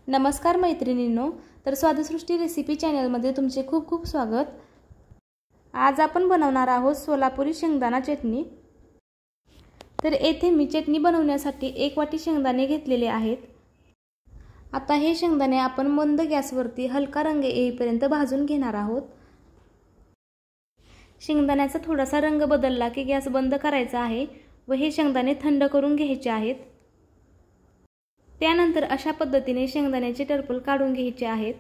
नमस्कार मैत्रिणींनो, तर स्वादसृष्टी रेसिपी चॅनलमध्ये तुमचे खूप खूप स्वागत। आज आपण बनवणार आहोत सोलापुरी शेंगदाणा चटणी। तर येथे मी चटणी बनवण्यासाठी 1 वाटी शेंगदाणे घेतलेले आहेत। आता हे शेंगदाणे आपण मंद गॅसवरती हलका रंग येईपर्यंत भाजून घेणार आहोत। शेंगदाण्याचा थोडासा रंग बदलला की गॅस बंद करायचा आहे व हे शेंगदाणे थंड करून घ्यायचे आहेत। त्यानंतर अशा पद्धतीने शेंगदाण्याचे टरफल काढून घ्यायचे आहेत।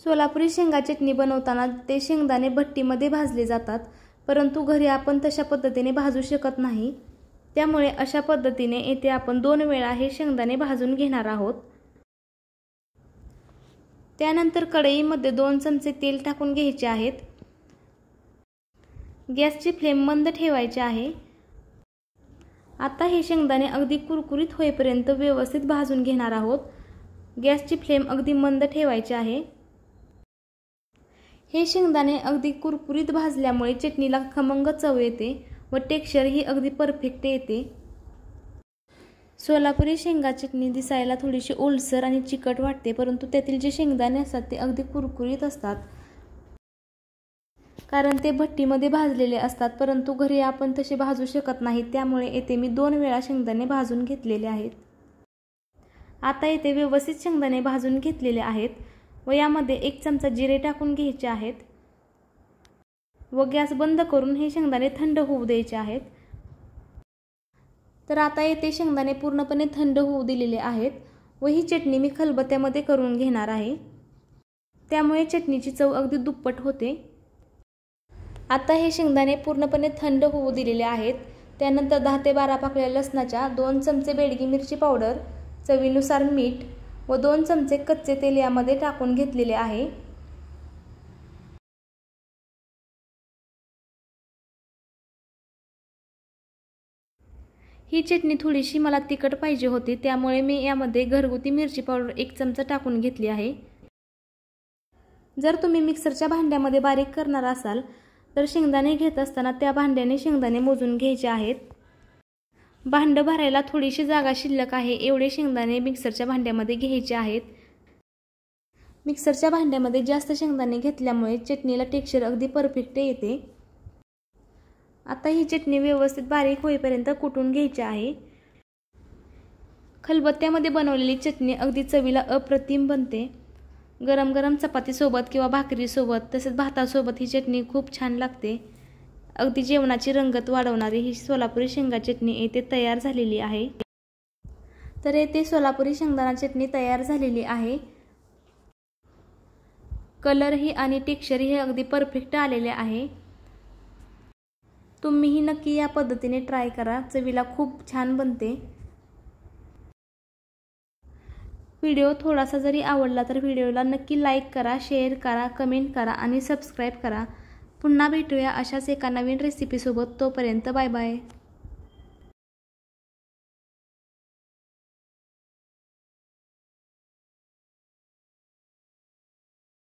सोलापुरी शेंगा चटणी बनवताना ते शेंगदाणे भट्टीमध्ये भाजले जातात, परंतु घरी आपण तशा पद्धतीने भाजू शकत नाही। त्यामुळे अशा पद्धतीने येथे आपण 2 वेळा हे शेंगदाणे भाजून घेणार आहोत। त्यानंतर कढईमध्ये 2 चमचे तेल टाकून घ्यायचे आहेत। गॅसची फ्लेम मंद ठेवायची आहे। आता हे शेंगदाणे अगदी कुरकुरीत होईपर्यंत व्यवस्थित भाजून घेणार आहोत। गॅसची फ्लेम अगदी मंद ठेवायची आहे। हे शेंगदाणे अगदी कुरकुरीत भाजल्यामुळे चटणीला खमंग चव येते व टेक्स्चर ही अगदी परफेक्ट येते। सोलापुरी शेंगा चटणी दिसायला थोडीशी ओलसर आणि चिकट वाटते, परंतु त्यातील जे शेंगदाणे असतात ते अगदी कुरकुरीत असतात, कारण ते भट्टीमध्ये भाजलेले असतात। परंतु घरी आपण तसे भाजू शकत नाही, त्यामुळे येथे मी 2 वेळा शेंगदाणे भाजून घेतलेले आहेत। आता येथे व्यवस्थित शेंगदाणे भाजून घेतलेले आहेत व यामध्ये 1 चमचा जिरे टाकून घ्यायचे आहेत व गॅस बंद करून हे शेंगदाणे थंड होऊ द्यायचे आहेत। तर आता येथे शेंगदाणे पूर्णपणे थंड होऊ दिलेले आहेत व ही चटणी मी खलबत्त्यामध्ये करून घेणार आहे, त्यामुळे चटणीची चव अगदी दुप्पट होते। आता हे शेंगदाणे पूर्णपणे थंड होऊ दिलेले आहेत। त्यानंतर 10 ते 12 पाकळ्या लसणाच्या, 2 चमचे बेडगी मिरची पावडर, चवीनुसार मीठ व 2 चमचे कच्चे तेल यामध्ये टाकून घेतलेले आहे। ही चटणी थोडीशी मला तिखट पाहिजे होती, त्यामुळे मी यामध्ये घरगुती मिरची पावडर 1 चमचा टाकून घेतली आहे। जर तुम्ही मिक्सरच्या भांड्यामध्ये बारीक करणार असाल तर शेंगदाणे घेत असताना त्या भांड्याने शेंगदाणे मोजून घ्यायचे आहेत। भांड भरायला थोडीशी जागा शिल्लक आहे एवढे शेंगदाणे मिक्सरच्या भांड्यामध्ये घ्यायचे आहेत। मिक्सरच्या भांड्यामध्ये जास्त शेंगदाणे घेतल्यामुळे चटणीला टेक्स्चर अगदी परफेक्ट येते। आता ही चटणी व्यवस्थित बारीक होईपर्यंत कुटून घ्यायची आहे। खलबत्त्यामध्ये बनवलेली चटणी अगदी चवीला अप्रतिम बनते। गरम गरम चपाती सोबत किंवा भाकरी सोबत तसेच भातासोबत ही चटणी खूप छान लागते। अगदी जेवणाची रंगत वाढवणारी ही सोलापुरी शेंगा चटणी येथे तयार झालेली आहे। तर येथे सोलापुरी शेंगदाणा चटणी तयार झालेली आहे। कलर ही आणि टेक्स्चर ही अगदी परफेक्ट आलेले आहे। तुम्हीही नक्की या पद्धतीने ट्राय करा, चवीला खूप छान बनते। व्हिडिओ थोडासा जरी आवडला तर व्हिडिओला नक्की लाईक करा, शेअर करा, कमेंट करा आणि सबस्क्राईब करा। पुन्हा भेटूया अशाच एका नवीन रेसिपी सोबत। तोपर्यंत बाय बाय।